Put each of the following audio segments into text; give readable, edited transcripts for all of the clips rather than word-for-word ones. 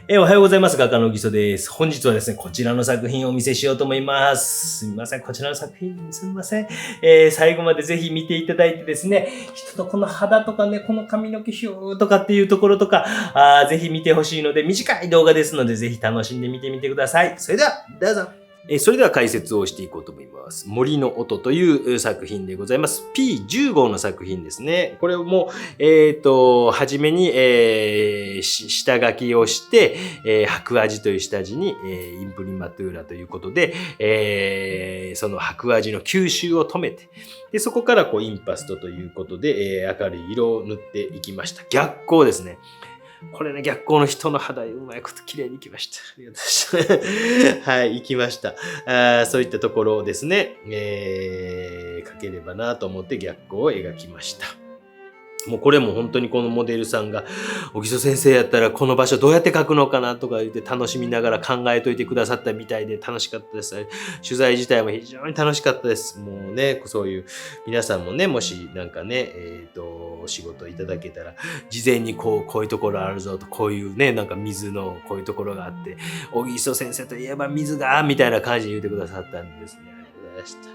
おはようございます。画家の木曽です。本日はですね、こちらの作品をお見せしようと思います。すみません。こちらの作品、すみません。最後までぜひ見ていただいてですね、人のこの肌とかね、この髪の毛ヒューとかっていうところとか、ぜひ見てほしいので、短い動画ですので、ぜひ楽しんで見てみてください。それでは、どうぞ。それでは解説をしていこうと思います。森の音という作品でございます。P10 号の作品ですね。これも、はじめに、下書きをして、白味という下地に、インプリマトゥーラということで、その白味の吸収を止めて、でそこからこうインパストということで、明るい色を塗っていきました。逆光ですね。これね、逆光の人の肌うまいこと綺麗にいきました。ありがとうございます。はい、いきました。そういったところをですね、描ければなと思って逆光を描きました。もうこれも本当にこのモデルさんが、小木曽先生やったらこの場所どうやって描くのかなとか言って楽しみながら考えといてくださったみたいで楽しかったです。取材自体も非常に楽しかったです。もうね、そういう皆さんもね、もしなんかね、お仕事いただけたら、事前にこういうところあるぞと、こういうね、なんか水のこういうところがあって、小木曽先生といえば水が、みたいな感じで言ってくださったんですね。ありがとうございました。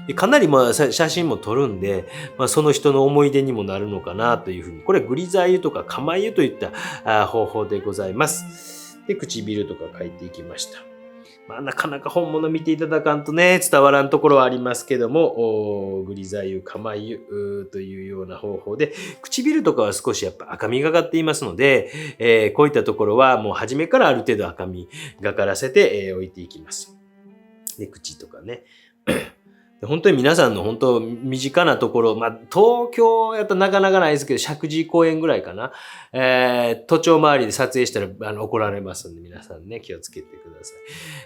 でかなり写真も撮るんで、その人の思い出にもなるのかなというふうに、これグリザー油とか釜油といった方法でございます。で、唇とか描いていきました。なかなか本物見ていただかんとね、伝わらんところはありますけども、グリザー油、釜油というような方法で、唇とかは少しやっぱ赤みがかっていますので、こういったところはもう初めからある程度赤みがからせて、置いていきます。で、口とかね。本当に皆さんの本当身近なところ、東京やとなかなかないですけど、石神井公園ぐらいかな。都庁周りで撮影したら怒られますんで、皆さんね、気をつけてください。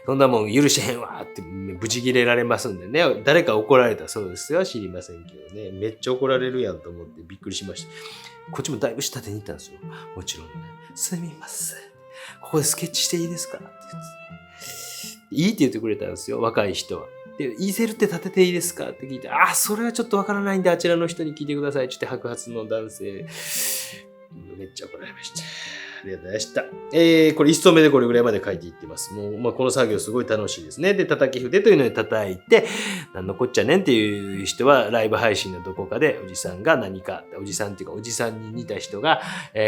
そんなもん許しへんわってブチ切れられますんでね、誰か怒られたそうですよ。知りませんけどね。めっちゃ怒られるやんと思ってびっくりしました。こっちもだいぶ下手に行ったんですよ。もちろんね。すみません。ここでスケッチしていいですかって言って。いいって言ってくれたんですよ、若い人は。で、イーゼルって立てていいですかって聞いて、それはちょっとわからないんで、あちらの人に聞いてください。ちょっと白髪の男性。めっちゃ怒られました。ありがとうございました。これ一層目でこれぐらいまで書いていってます。もう、この作業すごい楽しいですね。で、叩き筆というので叩いて、なんのこっちゃねんっていう人は、ライブ配信のどこかで、おじさんが何か、おじさんっていうか、おじさんに似た人が、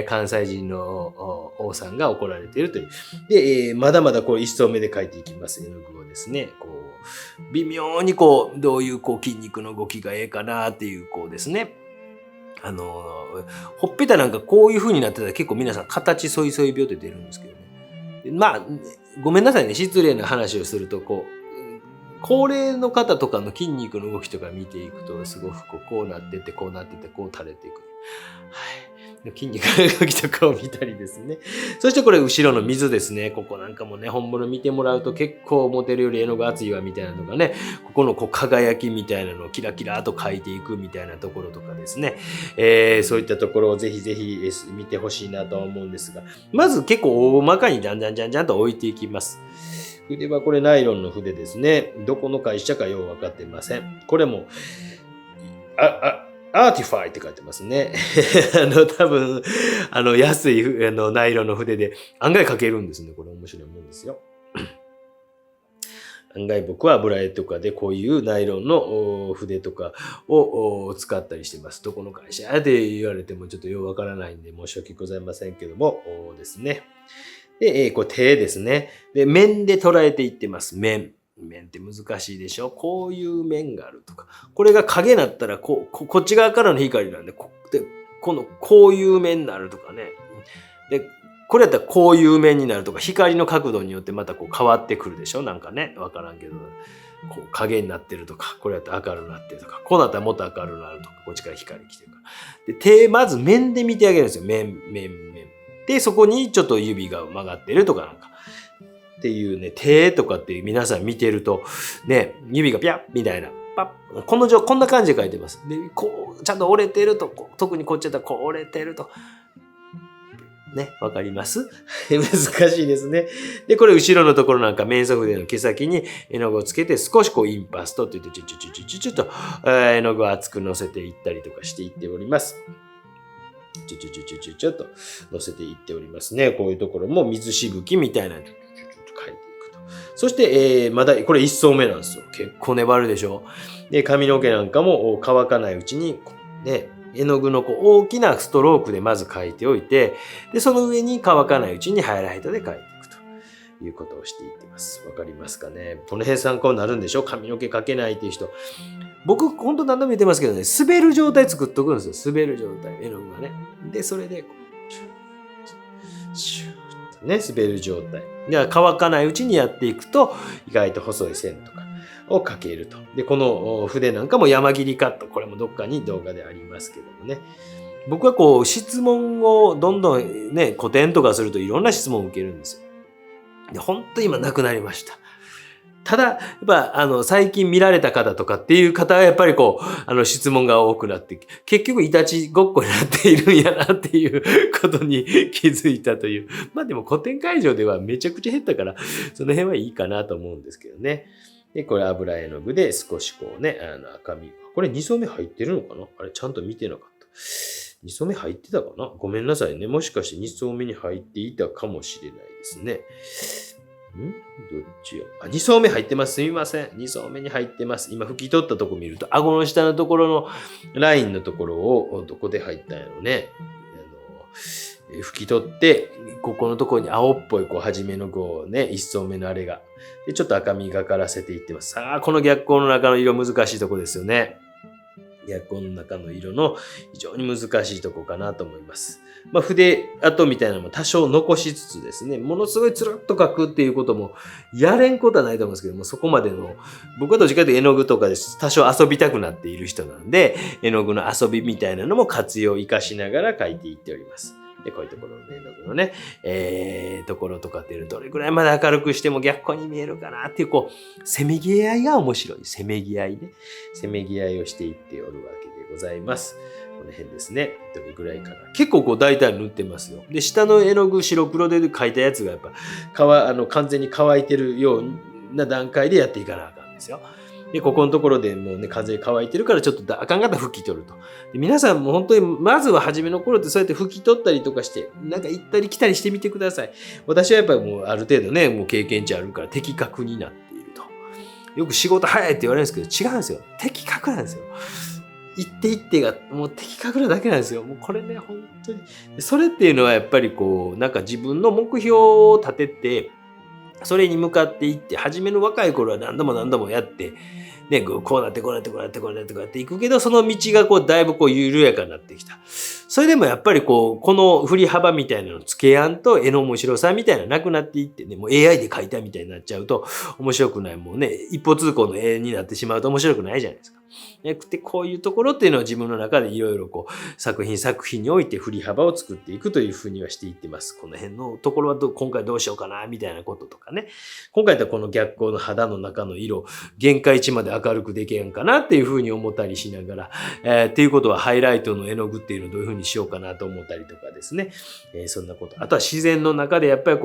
関西人の王さんが怒られているという。で、まだまだこう一層目で書いていきます。絵の具をですね、こう、微妙にこう、どういうこう筋肉の動きがええかなっていう、こうですね。ほっぺたなんかこういう風になってたら結構皆さん形ソイソイ病って出るんですけどね。ごめんなさいね。失礼な話をすると、高齢の方とかの筋肉の動きとか見ていくと、すごくこうなってて、こうなってて、こう垂れていく。はい。筋肉の動きとかを見たりですね。そしてこれ後ろの水ですね。ここなんかもね、本物見てもらうと結構モデルより絵の具厚いわみたいなのがね、ここの輝きみたいなのをキラキラと描いていくみたいなところとかですね。そういったところをぜひぜひ見てほしいなとは思うんですが、まず結構大まかにじゃんと置いていきます。筆はこれナイロンの筆ですね。どこの会社かよう分かってません。これも、アーティファイって書いてますね。多分、安いナイロンの筆で案外書けるんですね。これ面白いもんですよ。案外僕は油絵とかでこういうナイロンの筆とかを使ったりしてます。どこの会社で言われてもちょっとようわからないんで申し訳ございませんけども、ですね。で、これ手ですね。で、面で捉えていってます。面って難しいでしょ。こういう面があるとか。これが影だったらこっち側からの光なんで、こういう面になるとかね。で、これやったらこういう面になるとか、光の角度によってまた変わってくるでしょ。なんかね、わからんけど、影になってるとか、これやったら明るくなってるとか、こうなったらもっと明るくなるとか、こっちから光来てるから。で、手、まず面で見てあげるんですよ。面。で、そこにちょっと指が曲がってるとかなんか。っていうね、手とかって皆さん見てると、ね、指がピャッみたいな、パッ、こんな感じで書いてます。で、ちゃんと折れてると、特にこっちだったら折れてると。ね、わかります難しいですね。で、これ後ろのところなんか面側筆の毛先に絵の具をつけて少しインパストといってちょっと絵の具を厚く乗せていったりとかしていっております。ちょっと乗せていっておりますね。こういうところも水しぶきみたいなのを書いていくと。そして、まだこれ1層目なんですよ。結構粘るでしょ。で、髪の毛なんかも乾かないうちに、ね、絵の具の大きなストロークでまず描いておいて、で、その上に乾かないうちにハイライトで描いていくということをしていってます。わかりますかね。この辺参考になるんでしょ。髪の毛描けないっていう人。僕、ほんと何度も言ってますけどね、滑る状態作っとくんですよ。滑る状態。絵の具がね。で、それで、シューッとね、滑る状態。で、乾かないうちにやっていくと、意外と細い線とかを描けると。で、この筆なんかも山切りカット。これもどっかに動画でありますけどもね。僕はこう、質問をどんどんね、古典とかするといろんな質問を受けるんですよ。で、ほんと今なくなりました。ただ、やっぱ、最近見られた方とかっていう方は、やっぱりこう、質問が多くなって、結局、いたちごっこになっているんやなっていうことに気づいたという。まあでも、古典会場ではめちゃくちゃ減ったから、その辺はいいかなと思うんですけどね。で、これ油絵の具で少しこうね、赤み。これ2層目入ってるのかな？あれ、ちゃんと見てなかった。2層目入ってたかな？ごめんなさいね。もしかして2層目に入っていたかもしれないですね。どっちよ。2層目入ってます。すみません。2層目に入ってます。今拭き取ったとこ見ると、顎の下のところのラインのところをどこで入ったんやろね。拭き取って、ここのところに青っぽい、初めのね、1層目のあれが。で、ちょっと赤みがからせていってます。さあ、この逆光の中の色難しいとこですよね。逆光の中の色の非常に難しいとこかなと思います。筆跡みたいなのも多少残しつつですね、ものすごいつるっと描くっていうこともやれんことはないと思うんですけども、そこまでの、僕はどっちかというと絵の具とかで多少遊びたくなっている人なんで、絵の具の遊びみたいなのも活用を活かしながら描いていっております。で、こういうところの絵の具のね、ところとかっていうのどれくらいまで明るくしても逆光に見えるかなっていう、せめぎ合いが面白い。せめぎ合いね。せめぎ合いをしていっておるわけでございます。この辺ですね。どれくらいかな。結構大体塗ってますよ。で、下の絵の具白黒で描いたやつがやっぱ、完全に乾いてるような段階でやっていかなあかんですよ。で、ここのところでもうね、風乾いてるからちょっとあかんかったら拭き取ると。で、皆さんも本当に、まずは初めの頃ってそうやって拭き取ったりとかして、なんか行ったり来たりしてみてください。私はやっぱりもうある程度ね、もう経験値あるから的確になっていると。よく仕事早いって言われるんですけど、違うんですよ。的確なんですよ。一手一手がもう的確なだけなんですよ。もうこれね、本当に。それっていうのはやっぱりなんか自分の目標を立てて、それに向かっていって、初めの若い頃は何度も何度もやって、ね、こうなってこうなってこうなってこうなってこうやっていくけど、その道がだいぶ緩やかになってきた。それでもやっぱりこの振り幅みたいなのつけやんと絵の面白さみたいなのなくなっていってね、もう AI で描いたみたいになっちゃうと面白くない。もうね、一方通行の絵になってしまうと面白くないじゃないですか。で、こういうところっていうのは自分の中でいろいろ作品において振り幅を作っていくというふうにはしていってます。この辺のところは今回どうしようかなみたいなこととかね。今回だとこの逆光の肌の中の色、限界値まで明るくできへんかなっていうふうに思ったりしながら、っていうことはハイライトの絵の具っていうのをどういうふうにしようかなと思ったりとかですね。そんなこと。あとは自然の中でやっぱり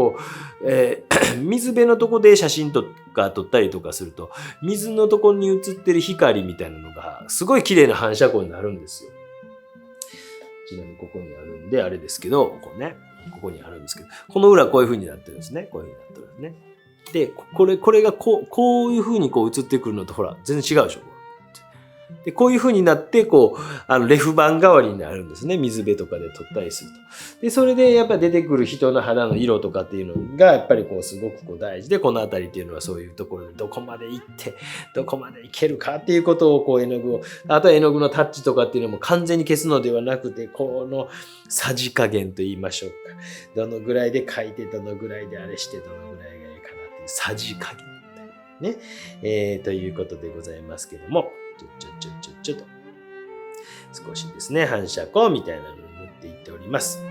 水辺のとこで写真とか撮ったりとかすると、水のとこに映ってる光みたいなのがすごい綺麗な反射光になるんですよ。ちなみにここにあるんであれですけど、ここにあるんですけど、この裏こういう風になってるんですね。こういう風になってるんですね。で、これがこういう風に映ってくるのとほら、全然違うでしょ。で、こういう風になって、レフ板代わりになるんですね。水辺とかで撮ったりすると。で、それでやっぱり出てくる人の肌の色とかっていうのが、やっぱりすごく大事で、このあたりっていうのはそういうところでどこまで行って、どこまで行けるかっていうことを、絵の具を、あとは絵の具のタッチとかっていうのも完全に消すのではなくて、このさじ加減と言いましょうか。どのぐらいで描いて、どのぐらいであれして、どのぐらいがいいかなっていうさじ加減ね。ということでございますけども、ちょっと少しですね、反射光みたいなのを塗っていっております。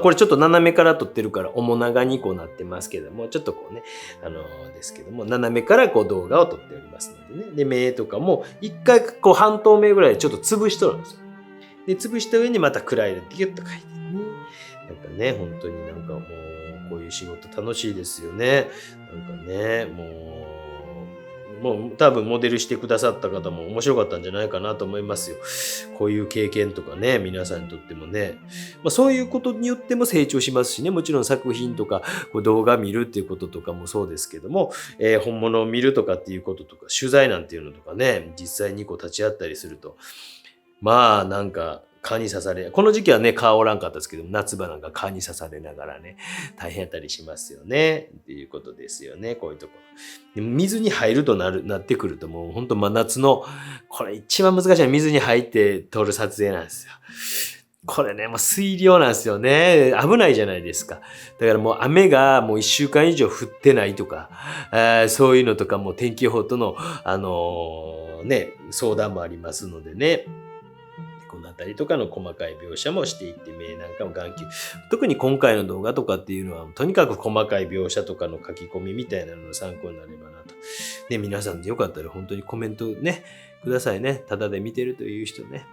これちょっと斜めから撮ってるから面長になってますけども、ちょっとですけども、斜めから動画を撮っておりますのでね。で、目とかも一回半透明ぐらいでちょっと潰しとるんですよ。で、潰した上にまた暗い色でギュッと描いてね。なんかね、本当になんかもう、こういう仕事楽しいですよね。なんかね、もう、もう多分モデルしてくださった方も面白かったんじゃないかなと思いますよ。こういう経験とかね、皆さんにとってもね。そういうことによっても成長しますしね、もちろん作品とかこう動画見るっていうこととかもそうですけども、本物を見るとかっていうこととか、取材なんていうのとかね、実際にこう立ち会ったりすると、なんか蚊に刺され、この時期はね、蚊おらんかったですけど、夏場なんか蚊に刺されながらね、大変やったりしますよね。っていうことですよね、こういうところ。でも水に入るとなってくるともう本当真夏の、これ一番難しいのは水に入って撮る撮影なんですよ。これね、もう水量なんですよね。危ないじゃないですか。だからもう雨がもう1週間以上降ってないとか、そういうのとかも天気予報との、相談もありますのでね。このあたりとかの細かい描写もしていって、目なんかも眼球。特に今回の動画とかっていうのは、とにかく細かい描写とかの書き込みみたいなのの参考になればなと。ね、皆さんでよかったら本当にコメントね、くださいね。ただで見てるという人ね。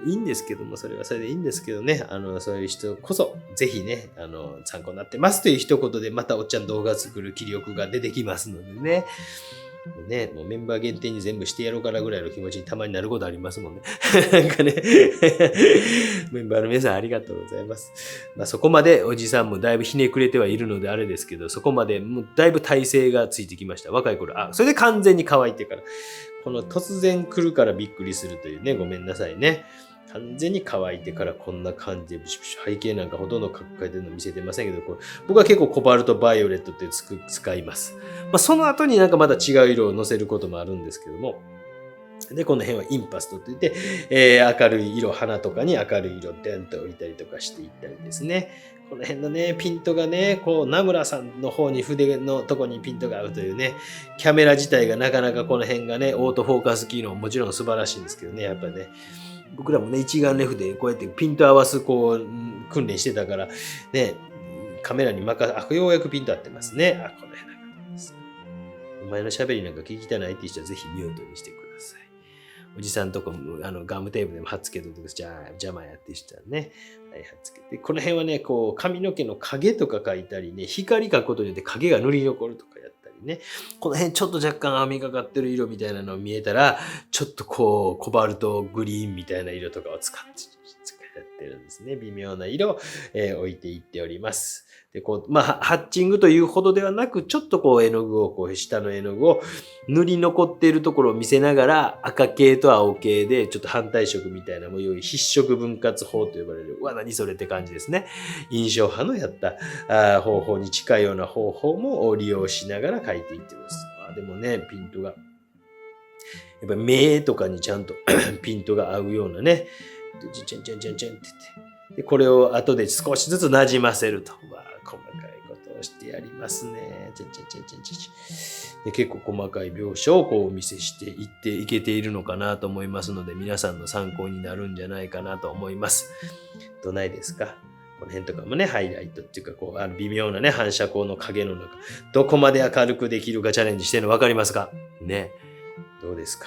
いいんですけども、それはそれでいいんですけどね、そういう人こそ、ぜひね、参考になってますという一言で、またおっちゃん動画作る気力が出てきますのでね。もうメンバー限定に全部してやろうかなぐらいの気持ちにたまになることありますもんね。なんかね、メンバーの皆さんありがとうございます。そこまでおじさんもだいぶひねくれてはいるのであれですけど、そこまでもうだいぶ体勢がついてきました。若い頃。それで完全に乾いてから。この突然来るからびっくりするというね、ごめんなさいね。完全に乾いてからこんな感じで背景なんかほとんど書いてるの見せてませんけど、僕は結構コバルトバイオレットって使います。その後になんかまた違う色をのせることもあるんですけども、で、この辺はインパストといって、明るい色、花とかに明るい色デンと置いたりとかしていったりですね。この辺のね、ピントがね、名村さんの方に筆のとこにピントが合うというね、キャメラ自体がなかなかこの辺がね、オートフォーカス機能もちろん素晴らしいんですけどね、やっぱりね、僕らもね、一眼レフでこうやってピント合わす訓練してたから、ね、カメラにようやくピント合ってますね。この辺なんかです。お前の喋りなんか聞きたないっていう人はぜひミュートにしてください。おじさんとこもガムテープでも貼っつけとくと邪魔やってしたらね、はい、貼っつけて。この辺はね、髪の毛の影とか描いたりね、光描くことによって影が塗り残るとかやったりね。この辺ちょっと若干網がかってる色みたいなの見えたら、ちょっとコバルトグリーンみたいな色とかを使ってるんですね。微妙な色を、置いていっております。で、ハッチングというほどではなく、ちょっと絵の具を、下の絵の具を塗り残っているところを見せながら、赤系と青系で、ちょっと反対色みたいな模様、筆色分割法と呼ばれる、何それって感じですね。印象派のやった方法に近いような方法も利用しながら描いていってます。でもね、ピントが、やっぱ目とかにちゃんとピントが合うようなね、チェンって言って。で、これを後で少しずつ馴染ませると。細かいことをしてやりますね。で、結構細かい描写をお見せしていっていけているのかなと思いますので、皆さんの参考になるんじゃないかなと思います。どないですか？この辺とかもね、ハイライトっていうか、微妙なね、反射光の影の中、どこまで明るくできるかチャレンジしてるの分かりますか？ね。どうですか？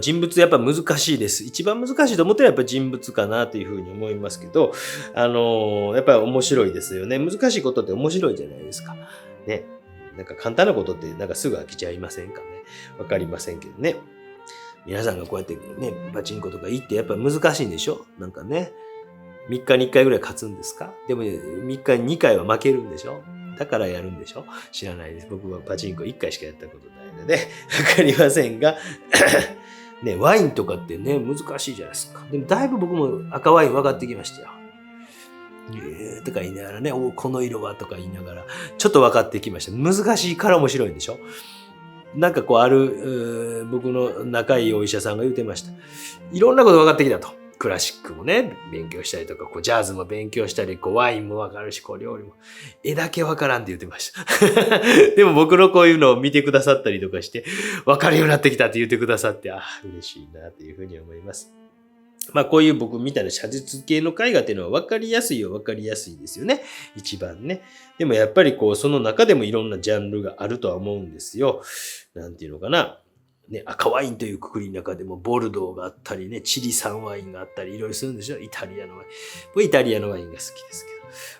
人物やっぱ難しいです。一番難しいと思ったらやっぱ人物かなというふうに思いますけど、やっぱり面白いですよね。難しいことって面白いじゃないですか。ね。なんか簡単なことってなんかすぐ飽きちゃいませんかね。わかりませんけどね。皆さんがこうやってね、パチンコとか行ってやっぱ難しいんでしょ？なんかね。3日に1回ぐらい勝つんですか？でも3日に2回は負けるんでしょ？だからやるんでしょ？知らないです。僕はパチンコ1回しかやったことないので、わかりませんが、ね、ワインとかってね、難しいじゃないですか。でもだいぶ僕も赤ワイン分かってきましたよ。とか言いながらね、この色はとか言いながら、ちょっと分かってきました。難しいから面白いんでしょ？なんか僕の仲いいお医者さんが言ってました。いろんなこと分かってきたと。クラシックもね、勉強したりとか、ジャズも勉強したり、ワインも分かるし、料理も。絵だけ分からんって言ってました。でも僕のこういうのを見てくださったりとかして、分かるようになってきたって言ってくださって、嬉しいなっていうふうに思います。こういう僕みたいな写実系の絵画っていうのは分かりやすいですよね。一番ね。でもやっぱりその中でもいろんなジャンルがあるとは思うんですよ。なんていうのかな。ね、赤ワインという括りの中でもボルドーがあったりね、チリ産ワインがあったりいろいろするんでしょ。イタリアのワイン。僕イタリアのワインが好きですけど。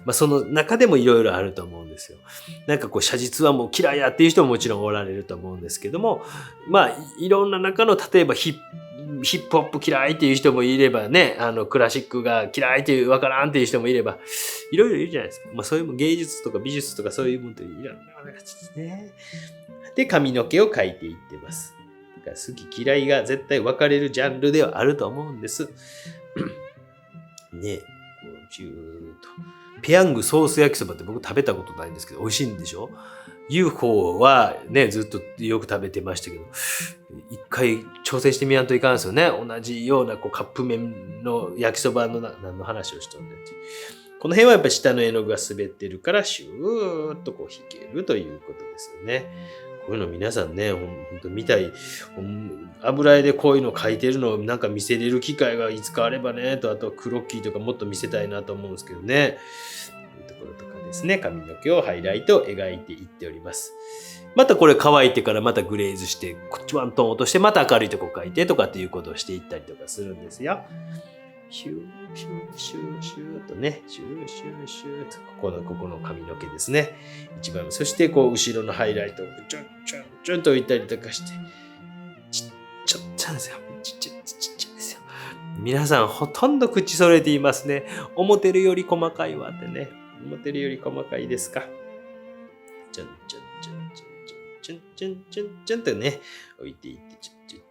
まあその中でもいろいろあると思うんですよ。なんかこう写実はもう嫌いやっていう人ももちろんおられると思うんですけども、まあいろんな中の例えばヒップホップ嫌いっていう人もいればね、クラシックが嫌いっていうわからんっていう人もいれば、いろいろいるじゃないですか。まあそういう芸術とか美術とかそういうものっていろんな形ですね。で、髪の毛を描いていってます。だから好き嫌いが絶対分かれるジャンルではあると思うんです。ね、こうジューッと。ペヤングソース焼きそばって僕食べたことないんですけど、美味しいんでしょ？ UFO はね、ずっとよく食べてましたけど、一回挑戦してみやんといかんですよね。同じようなこうカップ麺の焼きそばの何の話をしとんねんって。この辺はやっぱり下の絵の具が滑ってるからシューッとこう引けるということですよね。こういうの皆さんね、ほんと見たい。油絵でこういうの描いてるのをなんか見せれる機会がいつかあればね、と、あとクロッキーとかもっと見せたいなと思うんですけどね。こういうところとかですね、髪の毛をハイライトを描いていっております。またこれ乾いてからまたグレーズして、こっちワントーン落としてまた明るいとこ描いてとかっていうことをしていったりとかするんですよ。シューシューシューシューとね、シューシューシューとここの髪の毛ですね。一番そしてこう後ろのハイライトをチュンチュンチュンと置いたりとかして、ちっちゃですよ。ちっちゃですよ。皆さんほとんど口揃えていますね。思ってるより細かいわってね。思ってるより細かいですか。チュンチュンチュンチュンチュンチュンチュンチュンとね、置いていって、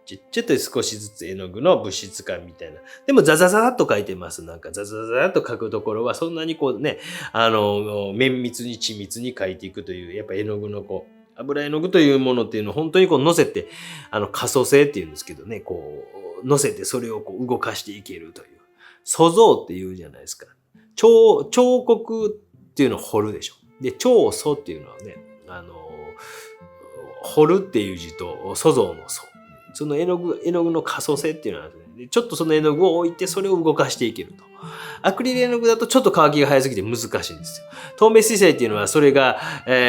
ちょっと少しずつ絵の具の物質感みたいな。でもザザザーっと描いてます。なんかザザザーっと描くところはそんなにこうね、綿密に緻密に描いていくという、やっぱ絵の具のこう、油絵の具というものっていうのを本当にこう乗せて、可塑性っていうんですけどね、こう、乗せてそれをこう動かしていけるという。塑像っていうじゃないですか。彫刻っていうのを彫るでしょ。で、彫塑っていうのはね、彫るっていう字と塑像の塑。その絵の具の可塑性っていうのはあるね。ちょっとその絵の具を置いてそれを動かしていけると。アクリル絵の具だとちょっと乾きが早すぎて難しいんですよ。透明水彩っていうのはそれが、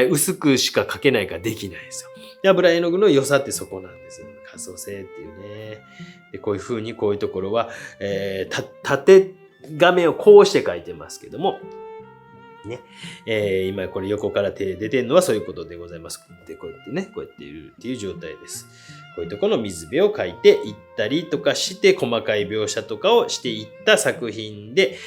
薄くしか描けないからできないんですよ。で、油絵の具の良さってそこなんです。可塑性っていうね。で、こういう風にこういうところは、縦画面をこうして描いてますけども、ね。今これ横から手出てるのはそういうことでございます。で、こうやってね、こうやっているっていう状態です。こういうところの水辺を描いていったりとかして、細かい描写とかをしていった作品で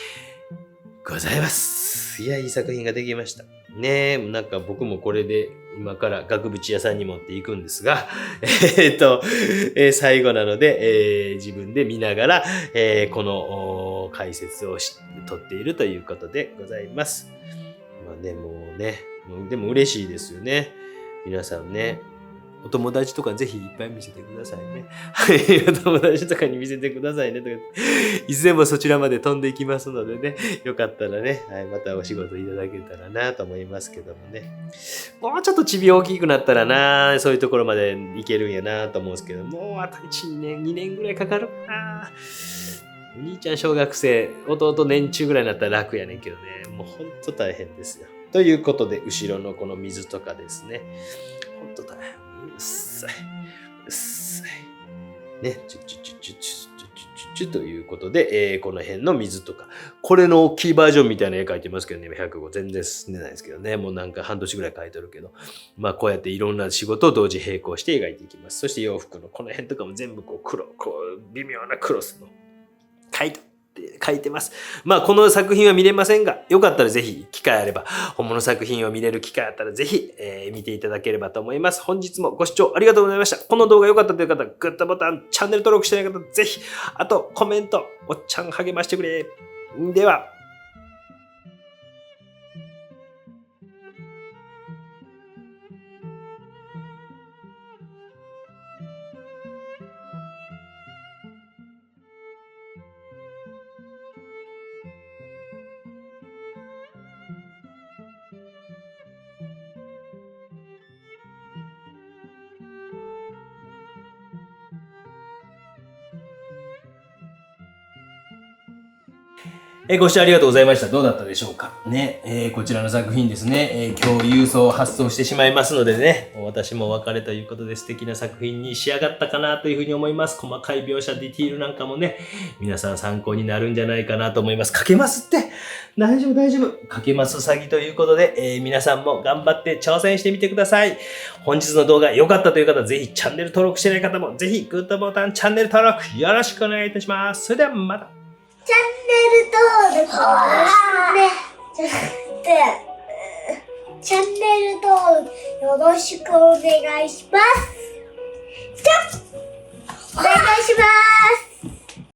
ございます。いや、いい作品ができました。ねえ、なんか僕もこれで今から額縁屋さんに持っていくんですが、最後なので、自分で見ながら、この解説を取っているということでございます。まあね、もうね、でも嬉しいですよね。皆さんね。お友達とかぜひいっぱい見せてくださいね。はい、お友達とかに見せてくださいね。とかいつでもそちらまで飛んでいきますのでね、よかったらね、はい、またお仕事いただけたらなと思いますけどもね。もうちょっとチビ大きくなったらな、そういうところまでいけるんやなと思うんですけど、もうあと1、2年ぐらいかかるかな。お兄ちゃん小学生、弟年中ぐらいになったら楽やねんけどね、もうほんと大変ですよ。ということで、後ろのこの水とかですね、ほんと大変。うっさい。うっさい。ね、チュということで、この辺の水とか、これの大きいバージョンみたいな絵描いてますけどね、105全然進んでないですけどね、もうなんか半年ぐらい描いてるけど、まあこうやっていろんな仕事を同時並行して描いていきます。そして洋服のこの辺とかも全部こう黒、こう微妙なクロスの書いてます。まあこの作品は見れませんが、よかったらぜひ機会あれば、本物作品を見れる機会あったらぜひ、見ていただければと思います。本日もご視聴ありがとうございました。この動画良かったという方、グッドボタン、チャンネル登録してない方、ぜひ、あとコメント、おっちゃん励ましてくれ。では。ご視聴ありがとうございました。どうだったでしょうかね。こちらの作品ですね、今日郵送発送してしまいますのでね、私もお別れということで素敵な作品に仕上がったかなというふうに思います。細かい描写、ディティールなんかもね、皆さん参考になるんじゃないかなと思います。かけますって大丈夫大丈夫。かけます詐欺ということで、皆さんも頑張って挑戦してみてください。本日の動画良かったという方、ぜひチャンネル登録してない方も、ぜひグッドボタン、チャンネル登録よろしくお願いいたします。それではまた。チャンネル登録チャンネル登録よろしくお願いします。じゃあお願いします。